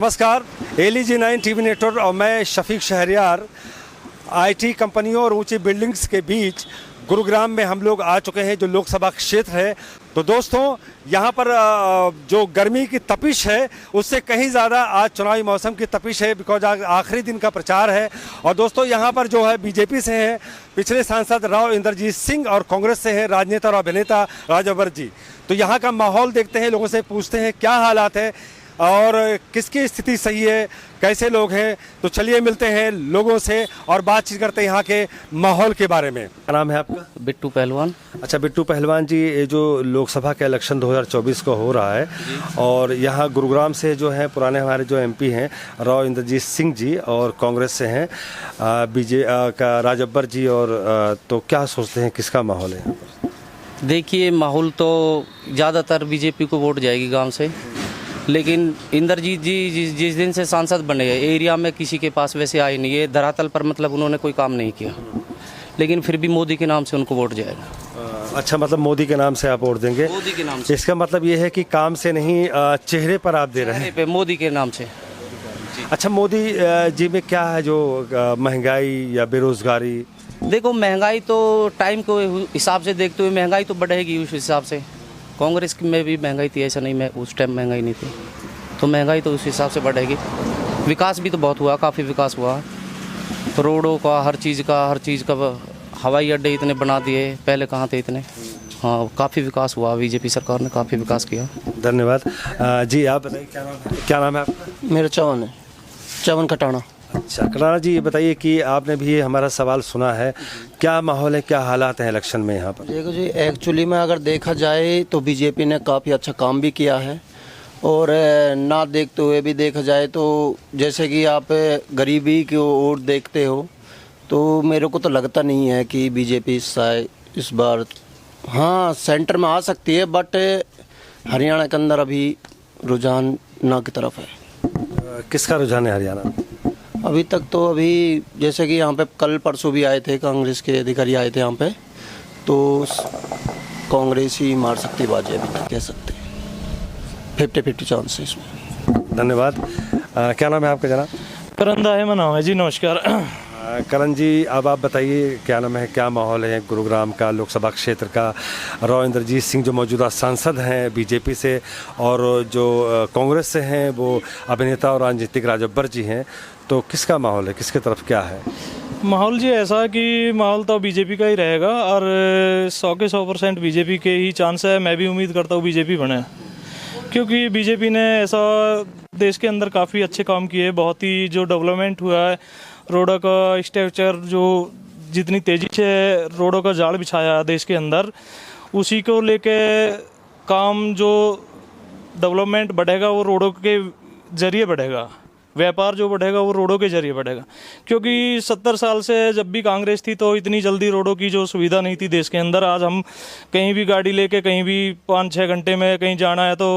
नमस्कार, LEG9 TV network और मैं शफीक शहरियार IT कंपनियों और ऊंची बिल्डिंग्स के बीच गुरुग्राम में हम लोग आ चुके हैं, जो लोकसभा क्षेत्र है। तो दोस्तों, यहाँ पर जो गर्मी की तपिश है उससे कहीं ज़्यादा आज चुनावी मौसम की तपिश है, बिकॉज आज आखिरी दिन का प्रचार है। और दोस्तों, यहाँ पर जो है बीजेपी से हैं पिछले सांसद राव इंद्रजीत सिंह और कांग्रेस से हैं राजनेता और अभिनेता राजब्बर जी। तो यहाँ का माहौल देखते हैं, लोगों से पूछते हैं क्या हालात है और किसकी स्थिति सही है, कैसे लोग हैं। तो चलिए मिलते हैं लोगों से और बातचीत करते हैं यहाँ के माहौल के बारे में। क्या नाम है आपका? बिट्टू पहलवान। अच्छा बिट्टू पहलवान जी, ये जो लोकसभा का इलेक्शन 2024 को हो रहा है और यहाँ गुरुग्राम से जो है पुराने हमारे जो MP हैं राव इंद्रजीत सिंह जी और कांग्रेस से हैं का राजब्बर जी, और तो क्या सोचते हैं किसका माहौल है? देखिए, माहौल तो ज़्यादातर बीजेपी को वोट जाएगी गांव से, लेकिन इंद्रजीत जी जिस दिन से सांसद बने हैं एरिया में किसी के पास वैसे आए नहीं है धरातल पर, मतलब उन्होंने कोई काम नहीं किया, लेकिन फिर भी मोदी के नाम से उनको वोट जाएगा। अच्छा, मतलब मोदी के नाम से आप वोट देंगे? मोदी के नाम से। इसका मतलब ये है कि काम से नहीं, चेहरे पर आप दे रहे हैं? पे मोदी के नाम से। अच्छा, मोदी जी में क्या है जो महंगाई या बेरोजगारी? देखो, महंगाई तो टाइम को हिसाब से देखते हुए महंगाई तो बढ़ेगी उस हिसाब से। कांग्रेस में भी महंगाई थी, ऐसा नहीं मैं उस टाइम महंगाई नहीं थी, तो महंगाई तो उस हिसाब से बढ़ेगी। विकास भी तो बहुत हुआ, काफ़ी विकास हुआ, रोडों का, हर चीज़ का। हवाई अड्डे इतने बना दिए, पहले कहाँ थे इतने। हाँ, काफ़ी विकास हुआ, बीजेपी सरकार ने काफ़ी विकास किया। धन्यवाद जी। आप बताइए क्या नाम है आपका? मेरा चवन है, चवन कटाना। अच्छा कटाना जी, ये बताइए कि आपने भी हमारा सवाल सुना है, क्या माहौल है, क्या हालात हैं इलेक्शन में यहाँ पर? देखो जी, एक्चुअली में अगर देखा जाए तो बीजेपी ने काफ़ी अच्छा काम भी किया है, और ना देखते हुए भी देखा जाए तो जैसे कि आप गरीबी की ओर देखते हो, तो मेरे को तो लगता नहीं है कि बीजेपी इस बार हाँ सेंटर में आ सकती है, बट हरियाणा के अंदर अभी रुझान ना की तरफ है। किसका रुझान है हरियाणा में? अभी तक तो जैसे कि यहाँ पे कल परसों भी आए थे, कांग्रेस के अधिकारी आए थे यहाँ पे, तो कांग्रेस ही मार सकती बाजी, अभी तक कह सकते हैं 50-50 चांस है इसमें। धन्यवाद। क्या नाम है आपका जनाब? करण दाहिमा नाम है जी। नमस्कार। करण जी, अब आप बताइए क्या नाम है, क्या माहौल है गुरुग्राम का, लोकसभा क्षेत्र का? राव इंद्रजीत सिंह जो मौजूदा सांसद हैं बीजेपी से, और जो कांग्रेस से हैं वो अभिनेता और राजनीतिक राजब्बर जी हैं, तो किसका माहौल है, किसके तरफ क्या है? माहौल जी ऐसा कि माहौल तो बीजेपी का ही रहेगा, और 100 के 100% बीजेपी के ही चांस है। मैं भी उम्मीद करता हूँ बीजेपी बने, क्योंकि बीजेपी ने ऐसा देश के अंदर काफ़ी अच्छे काम किए। बहुत ही जो डेवलपमेंट हुआ है, रोडों का स्ट्रक्चर, जो जितनी तेज़ी से रोडों का जाल बिछाया देश के अंदर, उसी को लेके काम, जो डेवलपमेंट बढ़ेगा वो रोडों के जरिए बढ़ेगा। व्यापार जो बढ़ेगा वो रोडों के जरिए बढ़ेगा, क्योंकि 70 साल से जब भी कांग्रेस थी तो इतनी जल्दी रोडों की जो सुविधा नहीं थी देश के अंदर। आज हम कहीं भी गाड़ी लेके कहीं भी 5-6 घंटे में कहीं जाना है तो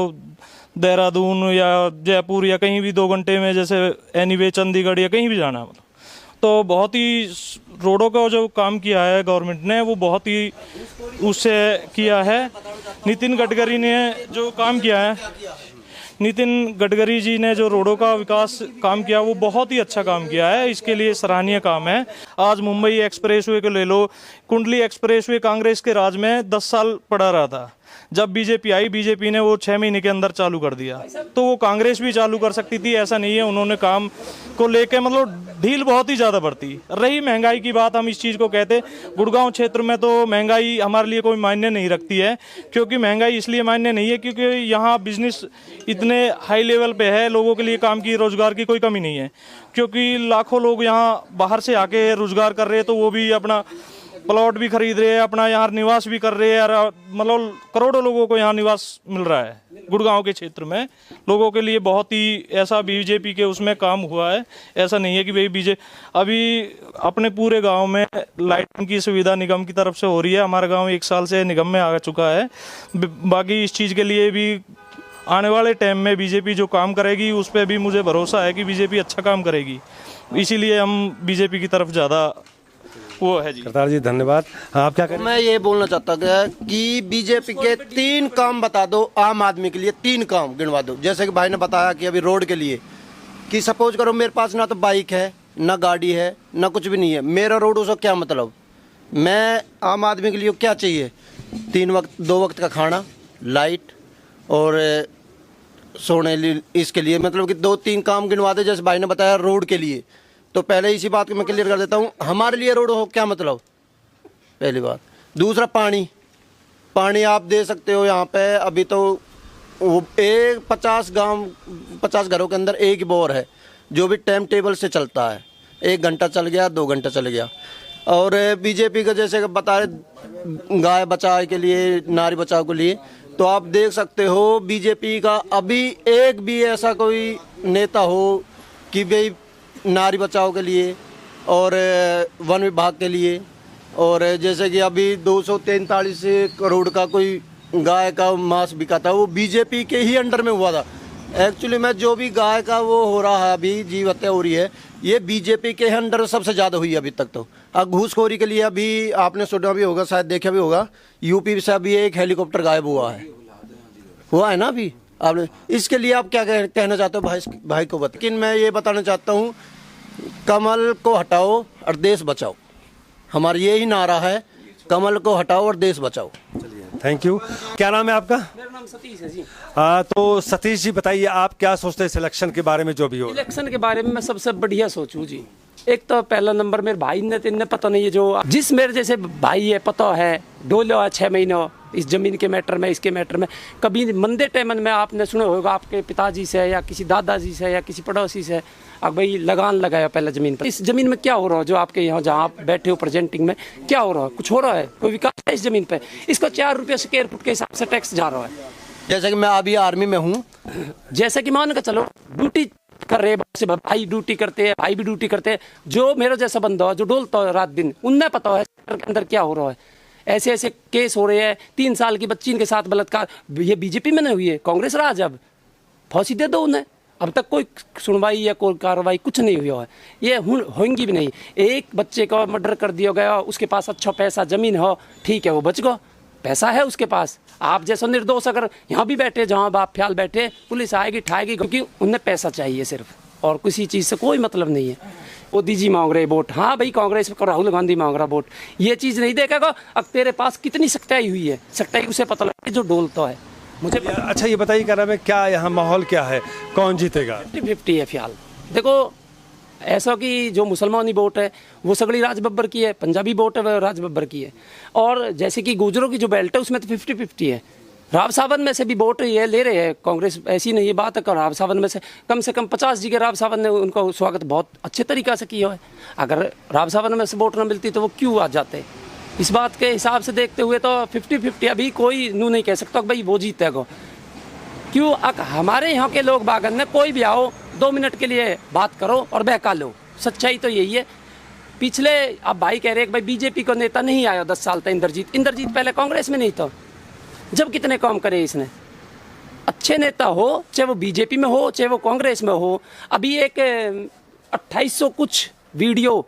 देहरादून या जयपुर या कहीं भी 2 घंटे में, जैसे एनीवे चंडीगढ़ या कहीं भी जाना है, तो बहुत ही रोडों का जो काम किया है गवर्नमेंट ने वो बहुत ही उससे किया है। नितिन गडकरी ने जो काम किया है, नितिन गडकरी जी ने जो रोडों का विकास काम किया वो बहुत ही अच्छा काम किया है, इसके लिए सराहनीय काम है। आज मुंबई एक्सप्रेसवे को ले लो, कुंडली एक्सप्रेसवे कांग्रेस के राज में 10 साल पड़ा रहा था। जब बीजेपी आई, बीजेपी ने वो 6 महीने के अंदर चालू कर दिया, तो वो कांग्रेस भी चालू कर सकती थी, ऐसा नहीं है। उन्होंने काम को लेके मतलब ढील बहुत ही ज़्यादा बढ़ती रही। महंगाई की बात हम इस चीज़ को कहते, गुड़गांव क्षेत्र में तो महंगाई हमारे लिए कोई मायने नहीं रखती है, क्योंकि महंगाई इसलिए मायने नहीं है क्योंकि यहाँ बिजनेस इतने हाई लेवल पे है, लोगों के लिए काम की, रोजगार की कोई कमी नहीं है, क्योंकि लाखों लोग यहाँ बाहर से आके रोजगार कर रहे हैं, तो वो भी अपना प्लॉट भी खरीद रहे हैं, अपना यहाँ निवास भी कर रहे हैं, और मतलब करोड़ों लोगों को यहाँ निवास मिल रहा है। गुड़गांव के क्षेत्र में लोगों के लिए बहुत ही ऐसा बीजेपी के उसमें काम हुआ है। ऐसा नहीं है कि भाई अभी अपने पूरे गांव में लाइटिंग की सुविधा निगम की तरफ से हो रही है। हमारा गांव 1 साल से निगम में आ चुका है। बाकी इस चीज़ के लिए भी आने वाले टाइम में बीजेपी जो काम करेगी उस पर भी मुझे भरोसा है कि बीजेपी अच्छा काम करेगी, इसीलिए हम बीजेपी की तरफ ज़्यादा वो है जी। करतार जी धन्यवाद। आप क्या करें? मैं ये बोलना चाहता कि बीजेपी के 3 काम बता दो आम आदमी के लिए, 3 काम गिनवा दो। जैसे कि भाई ने बताया कि अभी रोड के लिए कि सपोज करो मेरे पास ना तो बाइक है, ना गाड़ी है, ना कुछ भी नहीं है, मेरा रोड उसका क्या मतलब। मैं आम आदमी के लिए क्या चाहिए, 2 वक्त का खाना, लाइट और सोने इसके लिए, मतलब कि 2-3 काम गिनवा दे। जैसे भाई ने बताया रोड के लिए, तो पहले इसी बात को मैं क्लियर कर देता हूँ, हमारे लिए रोड हो क्या मतलब, पहली बात। दूसरा पानी आप दे सकते हो यहाँ पे, अभी तो वो 50 घरों के अंदर एक ही बोर है जो भी टाइम टेबल से चलता है, 1 घंटा चल गया, 2 घंटा चल गया। और बीजेपी का जैसे बता रहे गाय बचाव के लिए, नारी बचाव के लिए, तो आप देख सकते हो बीजेपी का अभी एक भी ऐसा कोई नेता हो कि भाई नारी बचाओ के लिए और वन विभाग के लिए, और जैसे कि अभी 243 करोड़ का कोई गाय का मांस बिका था, वो बीजेपी के ही अंडर में हुआ था। एक्चुअली में जो भी गाय का वो हो रहा है, अभी जीव हत्या हो रही है, ये बीजेपी के अंडर सबसे ज़्यादा हुई है अभी तक। तो अब घूसखोरी के लिए अभी आपने सुना भी होगा, शायद देखा भी होगा, यूपी से अभी एक हेलीकॉप्टर गायब हुआ है ना अभी आपने। इसके लिए आप क्या कहना चाहते हो भाई को बता। लेकिन मैं ये बताना चाहता हूँ, कमल को हटाओ और देश बचाओ, हमारा यही नारा है, कमल को हटाओ और देश बचाओ। Thank you. क्या नाम है आपका? मेरा नाम सतीश है जी। तो सतीश जी बताइए, आप क्या सोचते हैं सिलेक्शन के बारे में जो भी हो? इलेक्शन के बारे में मैं सबसे बढ़िया सोचूं जी। एक तो पहला नंबर मेरे भाई ने तो इन्हें पता नहीं है, जो जिस मेरे जैसे भाई है पता है, डोलो है 6 महीनों इस जमीन के मैटर में, इसके मैटर में। कभी मंदे टाइम में आपने सुना होगा आपके पिताजी से या किसी दादाजी से या किसी पड़ोसी से, अब भाई लगान लगाया पहले जमीन पर, इस जमीन में क्या हो रहा है, जो आपके यहाँ जहाँ आप बैठे हो प्रेजेंटिंग में क्या हो रहा है, कुछ हो रहा है, कोई विकास है इस जमीन पे? इसका 4 रुपये स्क्वायर फुट के हिसाब से टैक्स जा रहा है। जैसे कि मैं अभी आर्मी में हूँ, जैसे कि मान के चलो ड्यूटी कर रहे से भाई ड्यूटी करते हैं, भाई भी ड्यूटी करते हैं, जो मेरा जैसा बंदा है जो डोलता है रात दिन, उन्हें पता है के अंदर क्या हो रहा है। ऐसे ऐसे केस हो रहे हैं, 3 साल की बच्ची के साथ बलात्कार, ये बीजेपी में नहीं हुई है, कांग्रेस राज, अब फांसी दे दो उन्हें। अब तक कोई सुनवाई या कोई कार्रवाई कुछ नहीं हुआ है, ये होंगी भी नहीं। एक बच्चे का मर्डर कर दिया गया, उसके पास अच्छा पैसा जमीन हो, ठीक है, वो बच गया, पैसा है उसके पास। आप जैसा निर्दोष अगर यहाँ भी बैठे, जहाँ बाप ख्याल बैठे, पुलिस आएगी ठाएगी, क्योंकि उन्हें पैसा चाहिए सिर्फ, और किसी चीज़ से कोई मतलब नहीं है। मोदी जी मांग रहे वोट, हाँ भाई कांग्रेस को राहुल गांधी मांग रहा वोट, ये चीज़ नहीं देखेगा। अब तेरे पास कितनी सख्ताई हुई है, सख्ताई उसे पता लगती है जो डोलता है। मुझे अच्छा ये बताइए, क्या नाम है, क्या यहाँ माहौल क्या है, कौन जीतेगा? 50-50 है फिलहाल। देखो ऐसा कि जो मुसलमानी वोट है वो सगड़ी राज बब्बर की है, पंजाबी वोट है वो राज बब्बर की है, और जैसे कि गुजरों की जो बेल्ट है उसमें तो 50-50 है। राव सावन में से भी वोट ये ले रहे हैं कांग्रेस, ऐसी नहीं है बात है। राव सावन में से कम 50 जी के राव सावन ने उनका स्वागत बहुत अच्छे तरीक़ा से किया है। अगर राव सावन में से वोट ना मिलती तो वो क्यों आ जाते? इस बात के हिसाब से देखते हुए तो 50-50 अभी कोई नू नहीं कह सकता भाई वो जीतेगा। क्यों? हमारे यहाँ के लोग बागन ने कोई भी आओ 2 मिनट के लिए बात करो और बहका लो, सच्चाई तो यही है। पिछले अब भाई कह रहे हैं भाई बीजेपी का नेता नहीं आया 10 साल तक, इंद्रजीत पहले कांग्रेस में नहीं था, जब कितने काम करे इसने। अच्छे नेता हो, चाहे वो बीजेपी में हो चाहे वो कांग्रेस में हो। अभी एक 2800 कुछ वीडियो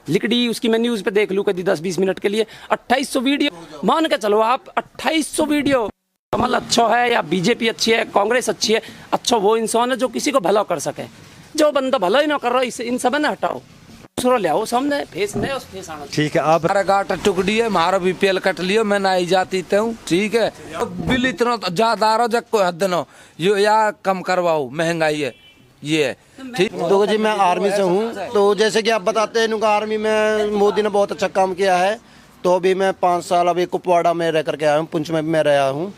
लिखड़ी, उसकी मैं न्यूज़ पे देख लूँ कभी 10-20 मिनट के लिए, 2800 वीडियो, मान के चलो आप 2800 वीडियो। कमल अच्छा है या बीजेपी अच्छी है, कांग्रेस अच्छी है, अच्छा वो इंसान है जो किसी को भला कर सके। जो बंदा भला ही ना कर रहा इन सब ने हटाओ, दूसरा ले आओ सामने, फेस नहीं उस फेस आना। ठीक है, आप हमारा गाटा टुकड़ी है, हमारा बीपीएल कट लियो, मैं ना जाती हूँ, ठीक है। बिल इतना ज्यादा आ रहा जब कोई हद न यो, या कम करवाओ, महंगाई है ये है, ठीक। तो जी मैं आर्मी से हूँ, तो जैसे कि आप बताते हैं इनका आर्मी में मोदी ने बहुत अच्छा काम किया है। तो अभी मैं 5 साल अभी कुपवाड़ा में रह करके आया हूँ, पुंछ में भी मैं रहा हूँ।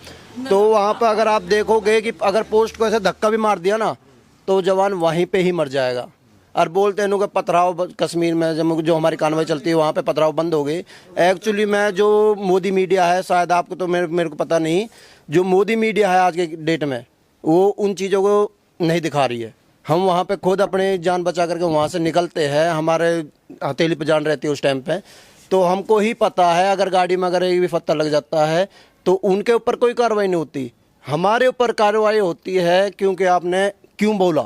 तो वहाँ पर अगर आप देखोगे कि अगर पोस्ट को ऐसे धक्का भी मार दिया ना तो जवान वहीं पे ही मर जाएगा। और बोलते हैं कि पथराव कश्मीर में जो हमारी कार्रवाई चलती है वहाँ पे पथराव बंद हो गई। एक्चुअली में जो मोदी मीडिया है, शायद आपको तो मेरे को पता नहीं, जो मोदी मीडिया है आज के डेट में वो उन चीज़ों को नहीं दिखा रही है। हम वहाँ पे खुद अपनी जान बचा करके वहाँ से निकलते हैं, हमारे हथेली पे जान रहती है उस टाइम पे, तो हमको ही पता है अगर गाड़ी में अगर एक भी पत्थर लग जाता है तो उनके ऊपर कोई कार्रवाई नहीं होती, हमारे ऊपर कार्रवाई होती है। क्योंकि आपने क्यों बोला,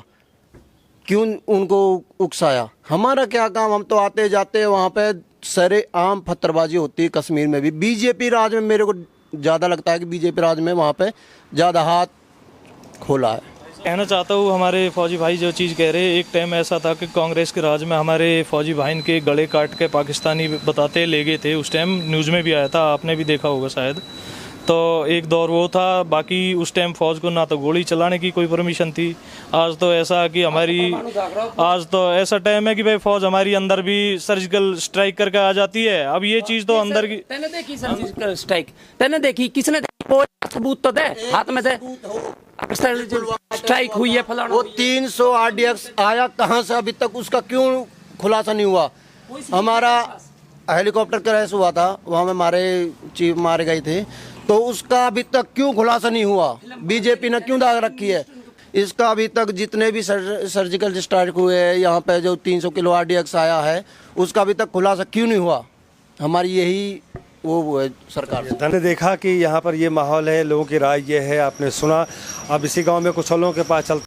क्यों उनको उकसाया, हमारा क्या काम, हम तो आते जाते वहाँ पे सरेआम पत्थरबाजी होती है। कश्मीर में भी बीजेपी राज में मेरे को ज़्यादा लगता है कि बीजेपी राज में वहाँ पे ज़्यादा हाथ खोला है। कहना चाहता हूँ हमारे फौजी भाई जो चीज़ कह रहे हैं, एक टाइम ऐसा था कि कांग्रेस के राज में हमारे फौजी भाई के गले काट के पाकिस्तानी बताते ले गए थे। उस टाइम न्यूज़ में भी आया था, आपने भी देखा होगा शायद। तो एक दौर वो था। बाकी उस टाइम फौज को ना तो गोली चलाने की कोई परमिशन थी। आज तो ऐसा कि आज तो ऐसा टाइम है कि भाई फौज हमारी अंदर भी सर्जिकल स्ट्राइक करके आ जाती है। अब ये चीज़ तो अंदर की तैने देखी सर्जिकल स्ट्राइक, तैने देखी, किसने देखी? कोई सबूत तो दे हाथ में से स्ट्राइक हुई है फलाना। वो 300 RDX आया कहाँ से, अभी तक उसका क्यों खुलासा नहीं हुआ? हमारा हेलीकॉप्टर क्रैश हुआ था, वहाँ में हमारे चीफ मारे गए थे, तो उसका अभी तक क्यों खुलासा नहीं हुआ? बीजेपी ने क्यों दाग रखी है इसका? अभी तक जितने भी सर्जिकल स्ट्राइक हुए हैं, यहाँ पे जो 300 किलो RDX आया है, उसका अभी तक खुलासा क्यों नहीं हुआ? हमारी यही वो है सरकार से। मैंने देखा कि यहाँ पर ये माहौल है, लोगों की राय ये है, आपने सुना। अब इसी गांव में कुछ और लोगों के पास चलते